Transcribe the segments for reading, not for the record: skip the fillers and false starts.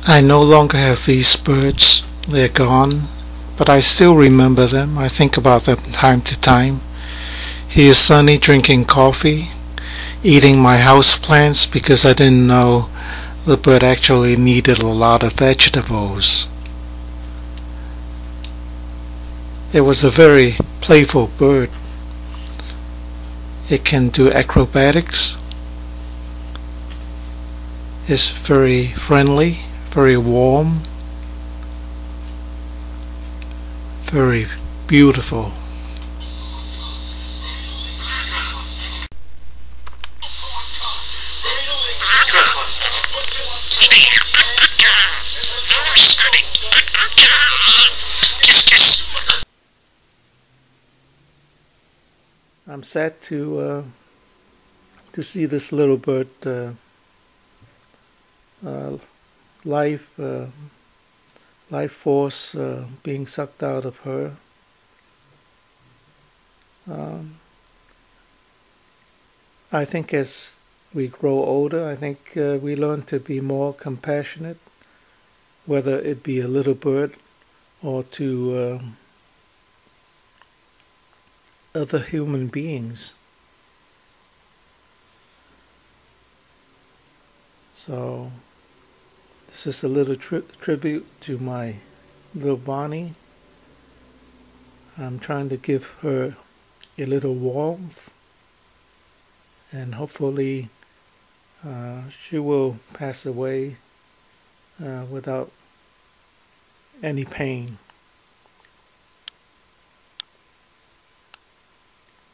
I no longer have these birds. They're gone, but I still remember them. I think about them time to time. He is sunny drinking coffee, eating my houseplants because I didn't know the bird actually needed a lot of vegetables. It was a very playful bird. It can do acrobatics. It's very friendly, very warm, very beautiful. I'm sad to see this little bird life force being sucked out of her. I think as we grow older, I think we learn to be more compassionate, whether it be a little bird or to other human beings. So this is a little tribute to my little Bonnie. I'm trying to give her a little warmth, and hopefully she will pass away without any pain.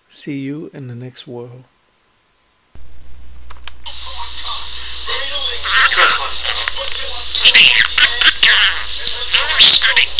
See you in the next world. Stunning.